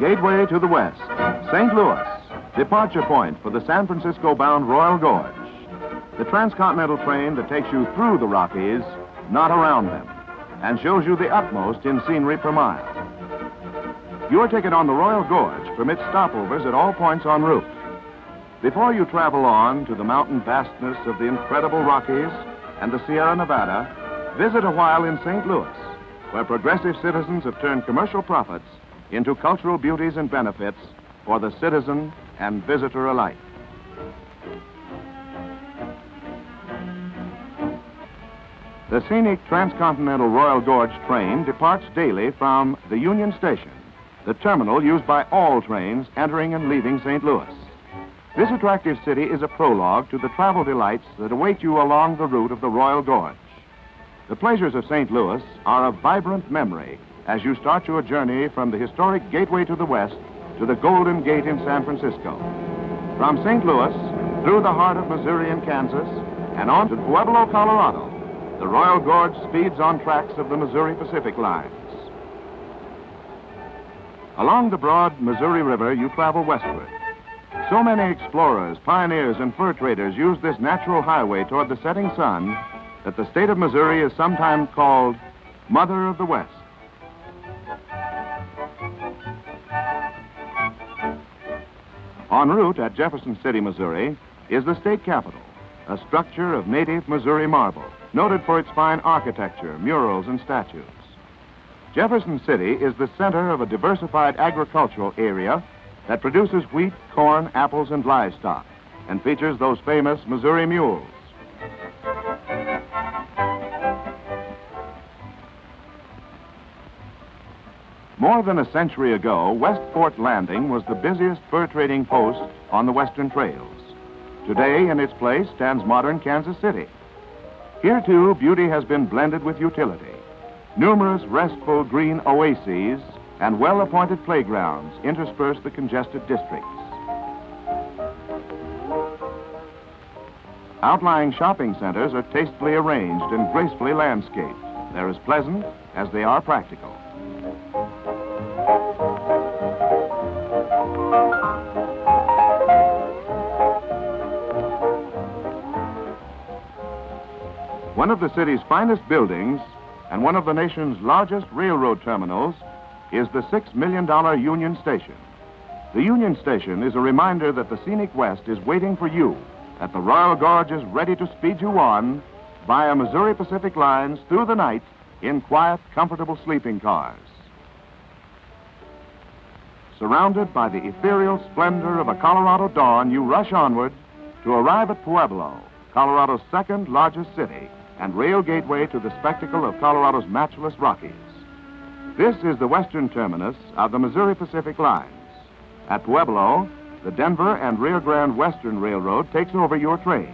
Gateway to the West, St. Louis, departure point for the San Francisco-bound Royal Gorge. The transcontinental train that takes you through the Rockies, not around them, and shows you the utmost in scenery per mile. Your ticket on the Royal Gorge permits stopovers at all points en route. Before you travel on to the mountain vastness of the incredible Rockies and the Sierra Nevada, visit a while in St. Louis, where progressive citizens have turned commercial profits into cultural beauties and benefits for the citizen and visitor alike. The scenic transcontinental Royal Gorge train departs daily from the Union Station, the terminal used by all trains entering and leaving St. Louis. This attractive city is a prologue to the travel delights that await you along the route of the Royal Gorge. The pleasures of St. Louis are a vibrant memory as you start your journey from the historic Gateway to the West to the Golden Gate in San Francisco. From St. Louis, through the heart of Missouri and Kansas, and on to Pueblo, Colorado, the Royal Gorge speeds on tracks of the Missouri Pacific lines. Along the broad Missouri River, you travel westward. So many explorers, pioneers, and fur traders use this natural highway toward the setting sun that the state of Missouri is sometimes called Mother of the West. En route at Jefferson City, Missouri, is the state capitol, a structure of native Missouri marble, noted for its fine architecture, murals, and statues. Jefferson City is the center of a diversified agricultural area that produces wheat, corn, apples, and livestock, and features those famous Missouri mules. More than a century ago, West Fort Landing was the busiest fur trading post on the western trails. Today, in its place, stands modern Kansas City. Here, too, beauty has been blended with utility. Numerous restful green oases and well-appointed playgrounds intersperse the congested districts. Outlying shopping centers are tastefully arranged and gracefully landscaped. They're as pleasant as they are practical. One of the city's finest buildings and one of the nation's largest railroad terminals is the $6 million Union Station. The Union Station is a reminder that the scenic West is waiting for you, that the Royal Gorge is ready to speed you on via Missouri Pacific lines through the night in quiet, comfortable sleeping cars. Surrounded by the ethereal splendor of a Colorado dawn, you rush onward to arrive at Pueblo, Colorado's second largest city, and rail gateway to the spectacle of Colorado's matchless Rockies. This is the western terminus of the Missouri Pacific lines. At Pueblo, the Denver and Rio Grande Western Railroad takes over your train.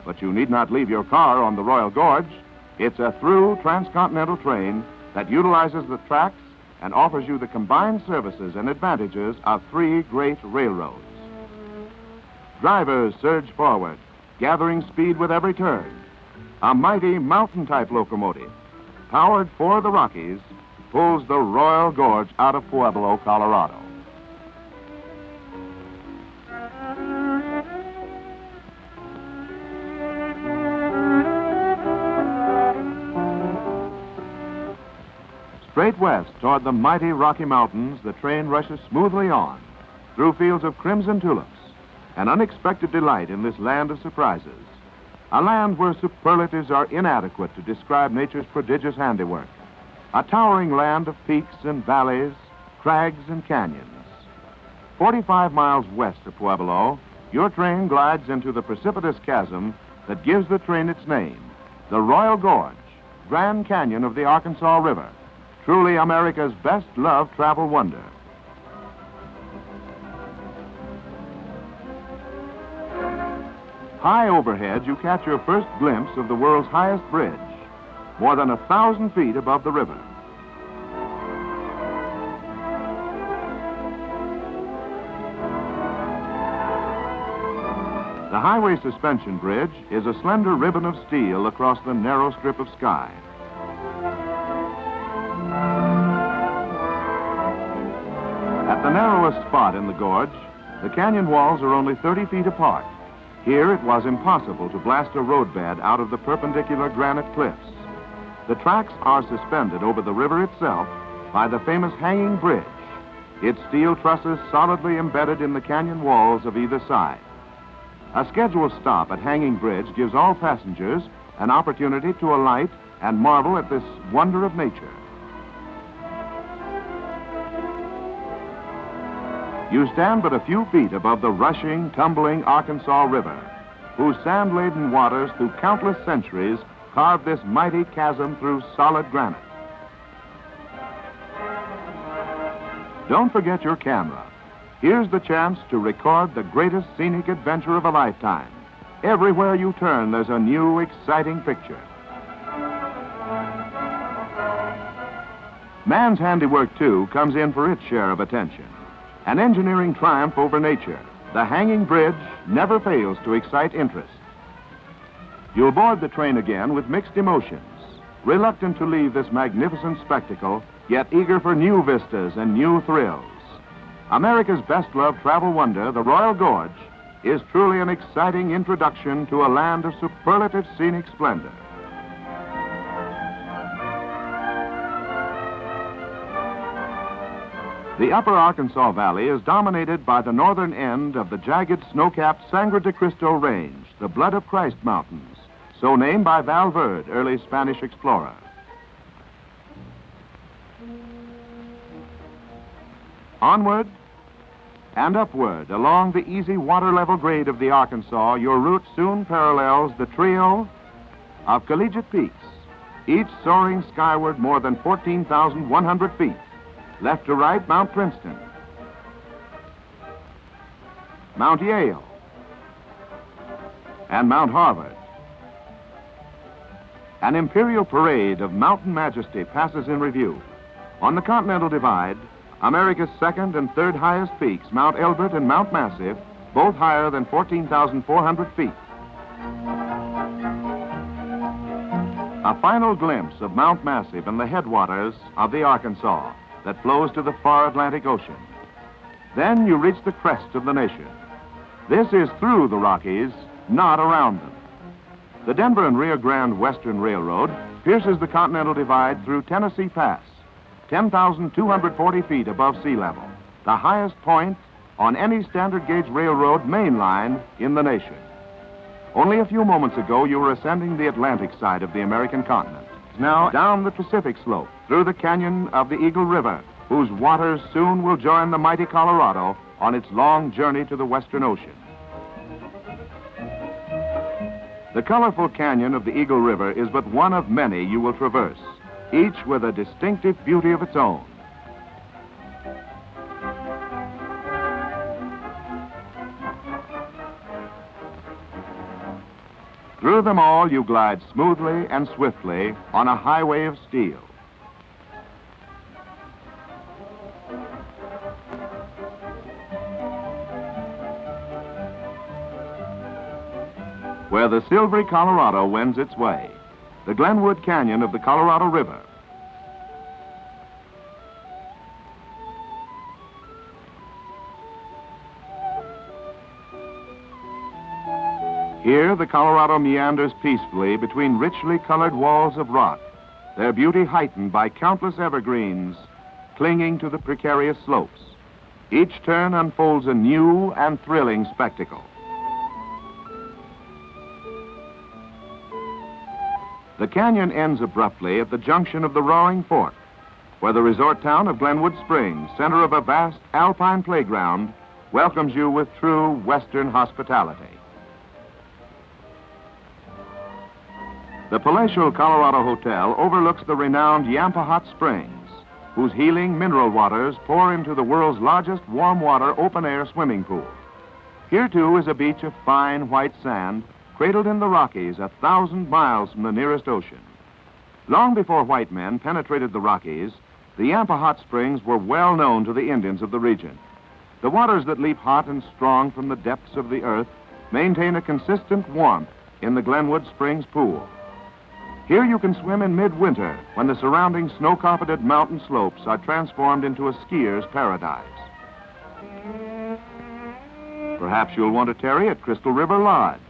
But you need not leave your car on the Royal Gorge. It's a through transcontinental train that utilizes the tracks and offers you the combined services and advantages of three great railroads. Drivers surge forward, gathering speed with every turn. A mighty mountain-type locomotive, powered for the Rockies, pulls the Royal Gorge out of Pueblo, Colorado. Straight west toward the mighty Rocky Mountains, the train rushes smoothly on, through fields of crimson tulips, an unexpected delight in this land of surprises. A land where superlatives are inadequate to describe nature's prodigious handiwork. A towering land of peaks and valleys, crags and canyons. 45 miles west of Pueblo, your train glides into the precipitous chasm that gives the train its name, the Royal Gorge, Grand Canyon of the Arkansas River. Truly America's best-loved travel wonder. High overhead, you catch your first glimpse of the world's highest bridge, more than 1,000 feet above the river. The highway suspension bridge is a slender ribbon of steel across the narrow strip of sky. At the narrowest spot in the gorge, the canyon walls are only 30 feet apart. Here it was impossible to blast a roadbed out of the perpendicular granite cliffs. The tracks are suspended over the river itself by the famous hanging bridge, its steel trusses solidly embedded in the canyon walls of either side. A scheduled stop at Hanging Bridge gives all passengers an opportunity to alight and marvel at this wonder of nature. You stand but a few feet above the rushing, tumbling Arkansas River, whose sand-laden waters through countless centuries carved this mighty chasm through solid granite. Don't forget your camera. Here's the chance to record the greatest scenic adventure of a lifetime. Everywhere you turn, there's a new, exciting picture. Man's handiwork, too, comes in for its share of attention. An engineering triumph over nature, the Hanging Bridge never fails to excite interest. You'll board the train again with mixed emotions, reluctant to leave this magnificent spectacle, yet eager for new vistas and new thrills. America's best-loved travel wonder, the Royal Gorge, is truly an exciting introduction to a land of superlative scenic splendor. The upper Arkansas Valley is dominated by the northern end of the jagged snow-capped Sangre de Cristo Range, the Blood of Christ Mountains, so named by Valverde, early Spanish explorer. Onward and upward along the easy water-level grade of the Arkansas, your route soon parallels the trio of collegiate peaks, each soaring skyward more than 14,100 feet. Left to right, Mount Princeton, Mount Yale, and Mount Harvard. An imperial parade of mountain majesty passes in review. On the Continental Divide, America's second and third highest peaks, Mount Elbert and Mount Massive, both higher than 14,400 feet. A final glimpse of Mount Massive and the headwaters of the Arkansas that flows to the far Atlantic Ocean. Then you reach the crest of the nation. This is through the Rockies, not around them. The Denver and Rio Grande Western Railroad pierces the Continental Divide through Tennessee Pass, 10,240 feet above sea level, the highest point on any standard gauge railroad main line in the nation. Only a few moments ago, you were ascending the Atlantic side of the American continent. Now down the Pacific slope, through the canyon of the Eagle River, whose waters soon will join the mighty Colorado on its long journey to the Western Ocean. The colorful canyon of the Eagle River is but one of many you will traverse, each with a distinctive beauty of its own. Through them all, you glide smoothly and swiftly on a highway of steel. Where the silvery Colorado wends its way, the Glenwood Canyon of the Colorado River. Here, the Colorado meanders peacefully between richly colored walls of rock, their beauty heightened by countless evergreens clinging to the precarious slopes. Each turn unfolds a new and thrilling spectacle. The canyon ends abruptly at the junction of the Roaring Fork, where the resort town of Glenwood Springs, center of a vast alpine playground, welcomes you with true Western hospitality. The palatial Colorado Hotel overlooks the renowned Yampa Hot Springs, whose healing mineral waters pour into the world's largest warm water open-air swimming pool. Here, too, is a beach of fine white sand, cradled in the Rockies 1,000 miles from the nearest ocean. Long before white men penetrated the Rockies, the Yampa Hot Springs were well known to the Indians of the region. The waters that leap hot and strong from the depths of the earth maintain a consistent warmth in the Glenwood Springs pool. Here you can swim in midwinter when the surrounding snow-carpeted mountain slopes are transformed into a skier's paradise. Perhaps you'll want to tarry at Crystal River Lodge,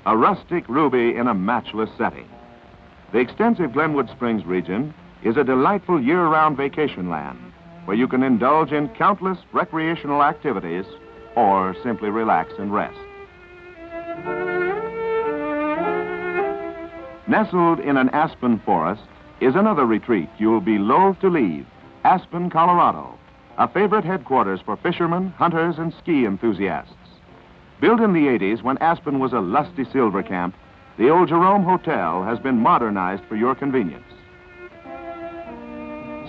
a rustic ruby in a matchless setting. The extensive Glenwood Springs region is a delightful year-round vacation land where you can indulge in countless recreational activities or simply relax and rest. Nestled in an aspen forest is another retreat you'll be loath to leave, Aspen, Colorado, a favorite headquarters for fishermen, hunters, and ski enthusiasts. Built in the 80s when Aspen was a lusty silver camp, the old Jerome Hotel has been modernized for your convenience.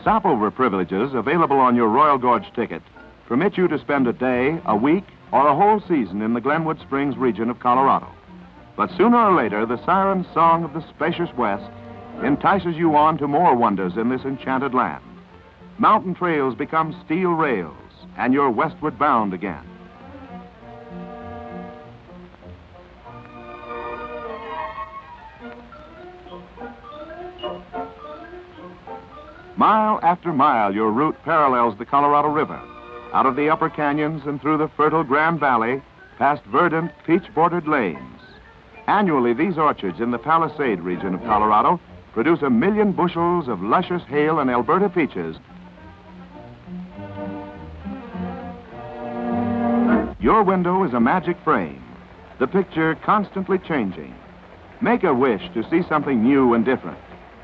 Stopover privileges available on your Royal Gorge ticket permit you to spend a day, a week, or a whole season in the Glenwood Springs region of Colorado. But sooner or later, the siren song of the spacious West entices you on to more wonders in this enchanted land. Mountain trails become steel rails, and you're westward bound again. Mile after mile, your route parallels the Colorado River, out of the upper canyons and through the fertile Grand Valley, past verdant, peach-bordered lanes. Annually, these orchards in the Palisade region of Colorado produce 1 million bushels of luscious Hale and Alberta peaches. Your window is a magic frame, the picture constantly changing. Make a wish to see something new and different.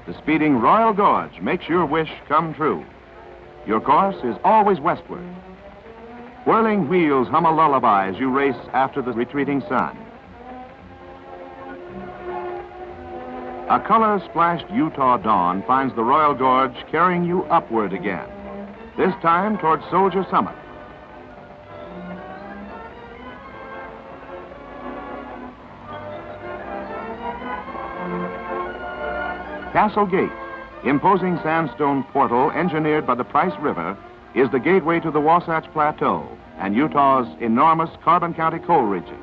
The speeding Royal Gorge makes your wish come true. Your course is always westward. Whirling wheels hum a lullaby as you race after the retreating sun. A color-splashed Utah dawn finds the Royal Gorge carrying you upward again, this time toward Soldier Summit. Castle Gate, imposing sandstone portal engineered by the Price River, is the gateway to the Wasatch Plateau and Utah's enormous Carbon County coal region.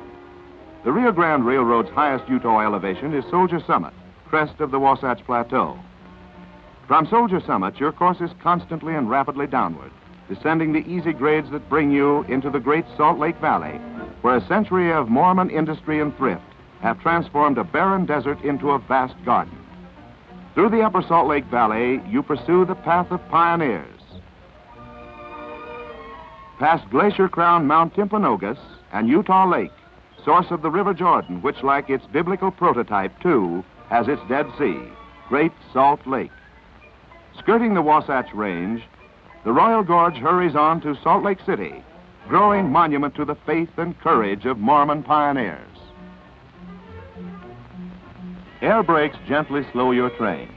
The Rio Grande Railroad's highest Utah elevation is Soldier Summit, crest of the Wasatch Plateau. From Soldier Summit, your course is constantly and rapidly downward, descending the easy grades that bring you into the great Salt Lake Valley, where a century of Mormon industry and thrift have transformed a barren desert into a vast garden. Through the upper Salt Lake Valley, you pursue the path of pioneers. Past glacier-crowned Mount Timpanogos and Utah Lake, source of the River Jordan, which, like its biblical prototype, too, has its Dead Sea, Great Salt Lake. Skirting the Wasatch Range, the Royal Gorge hurries on to Salt Lake City, growing monument to the faith and courage of Mormon pioneers. Air brakes gently slow your train.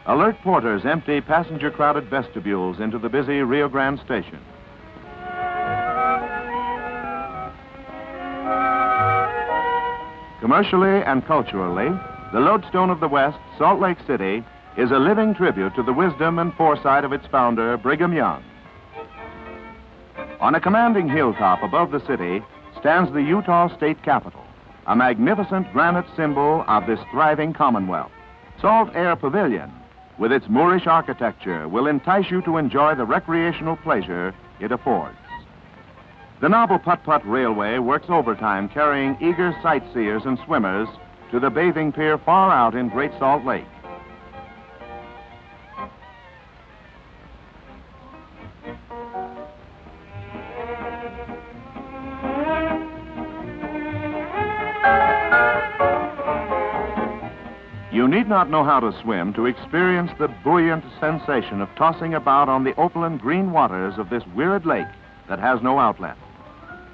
Alert porters empty passenger-crowded vestibules into the busy Rio Grande station. Commercially and culturally, the lodestone of the West, Salt Lake City, is a living tribute to the wisdom and foresight of its founder, Brigham Young. On a commanding hilltop above the city stands the Utah State Capitol, a magnificent granite symbol of this thriving commonwealth. Salt Air Pavilion, with its Moorish architecture, will entice you to enjoy the recreational pleasure it affords. The novel Putt-Putt Railway works overtime, carrying eager sightseers and swimmers to the bathing pier far out in Great Salt Lake. You need not know how to swim to experience the buoyant sensation of tossing about on the opaline green waters of this weird lake that has no outlet.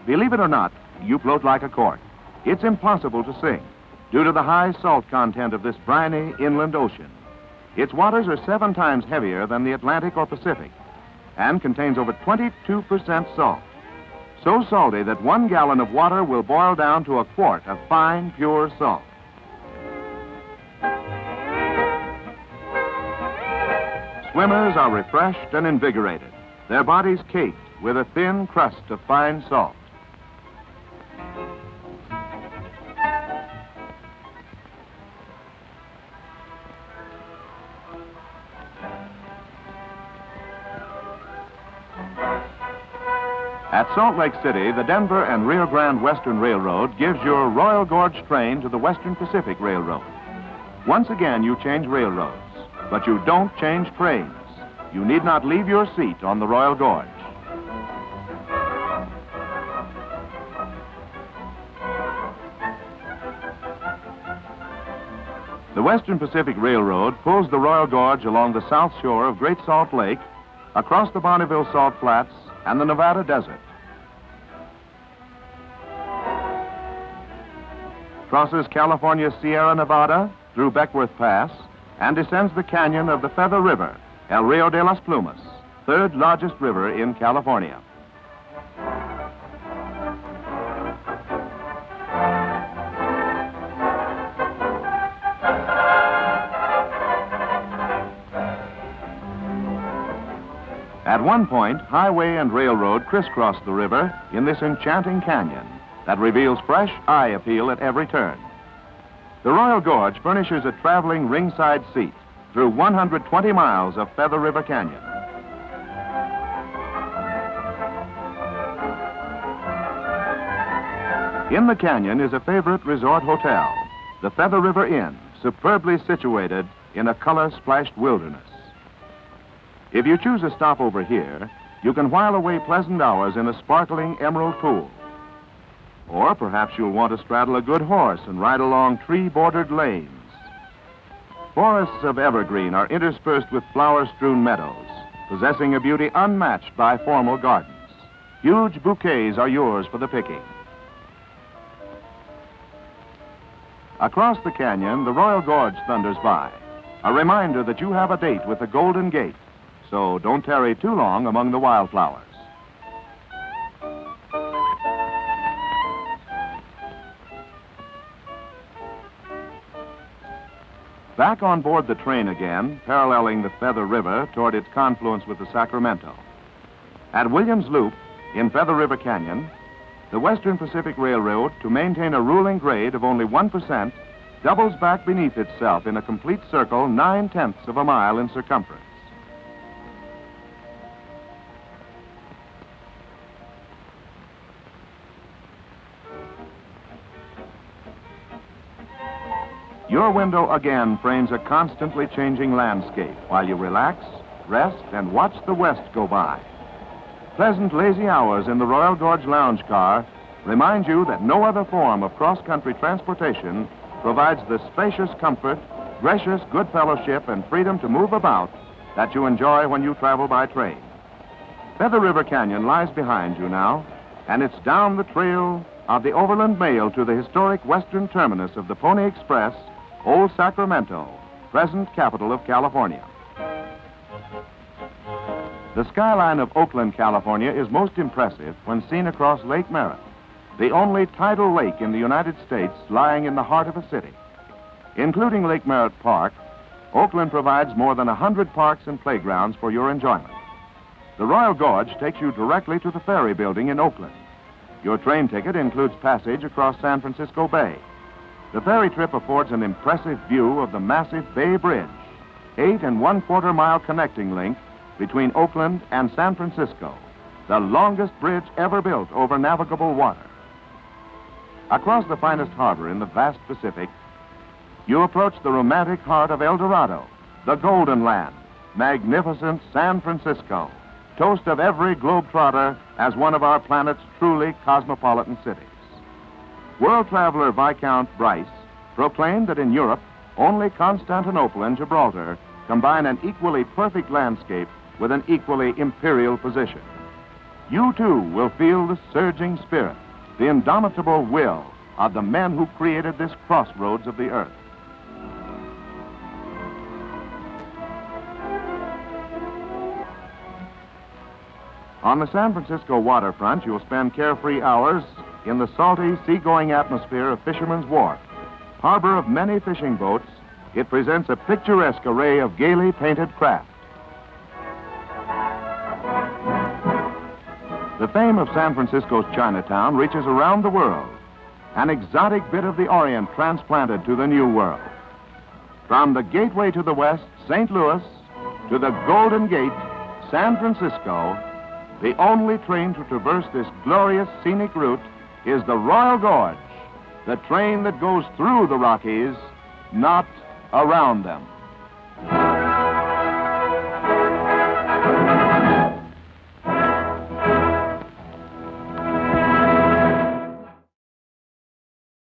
Believe it or not, you float like a cork. It's impossible to sink due to the high salt content of this briny inland ocean. Its waters are 7 times heavier than the Atlantic or Pacific and contains over 22% salt. So salty that 1 gallon of water will boil down to a quart of fine, pure salt. Swimmers are refreshed and invigorated, their bodies caked with a thin crust of fine salt. At Salt Lake City, the Denver and Rio Grande Western Railroad gives your Royal Gorge train to the Western Pacific Railroad. Once again, you change railroads, but you don't change trains. You need not leave your seat on the Royal Gorge. The Western Pacific Railroad pulls the Royal Gorge along the south shore of Great Salt Lake, across the Bonneville Salt Flats and the Nevada Desert. Crosses California's Sierra Nevada through Beckworth Pass and descends the canyon of the Feather River, El Rio de las Plumas, third largest river in California. At one point, highway and railroad crisscross the river in this enchanting canyon that reveals fresh eye appeal at every turn. The Royal Gorge furnishes a traveling ringside seat through 120 miles of Feather River Canyon. In the canyon is a favorite resort hotel, the Feather River Inn, superbly situated in a color-splashed wilderness. If you choose a stopover here, you can while away pleasant hours in a sparkling emerald pool. Or perhaps you'll want to straddle a good horse and ride along tree-bordered lanes. Forests of evergreen are interspersed with flower-strewn meadows, possessing a beauty unmatched by formal gardens. Huge bouquets are yours for the picking. Across the canyon, the Royal Gorge thunders by, a reminder that you have a date with the Golden Gate. So don't tarry too long among the wildflowers. Back on board the train again, paralleling the Feather River toward its confluence with the Sacramento. At Williams Loop, in Feather River Canyon, the Western Pacific Railroad, to maintain a ruling grade of only 1%, doubles back beneath itself in a complete circle 9/10 of a mile in circumference. Your window again frames a constantly changing landscape while you relax, rest, and watch the west go by. Pleasant, lazy hours in the Royal Gorge lounge car remind you that no other form of cross-country transportation provides the spacious comfort, gracious good fellowship, and freedom to move about that you enjoy when you travel by train. Feather River Canyon lies behind you now, and it's down the trail of the Overland Mail to the historic western terminus of the Pony Express, Old Sacramento, present capital of California. The skyline of Oakland, California is most impressive when seen across Lake Merritt, the only tidal lake in the United States lying in the heart of a city. Including Lake Merritt Park, Oakland provides more than 100 parks and playgrounds for your enjoyment. The Royal Gorge takes you directly to the ferry building in Oakland. Your train ticket includes passage across San Francisco Bay. The ferry trip affords an impressive view of the massive Bay Bridge, 8 1/4 mile connecting link between Oakland and San Francisco, the longest bridge ever built over navigable water. Across the finest harbor in the vast Pacific, you approach the romantic heart of El Dorado, the Golden Land, magnificent San Francisco, toast of every globetrotter as one of our planet's truly cosmopolitan cities. World traveler Viscount Bryce proclaimed that in Europe, only Constantinople and Gibraltar combine an equally perfect landscape with an equally imperial position. You too will feel the surging spirit, the indomitable will of the men who created this crossroads of the earth. On the San Francisco waterfront, you'll spend carefree hours in the salty, seagoing atmosphere of Fisherman's Wharf. Harbor of many fishing boats, it presents a picturesque array of gaily painted craft. The fame of San Francisco's Chinatown reaches around the world, an exotic bit of the Orient transplanted to the New World. From the gateway to the west, St. Louis, to the Golden Gate, San Francisco, The only train to traverse this glorious scenic route is the Royal Gorge, the train that goes through the Rockies, not around them.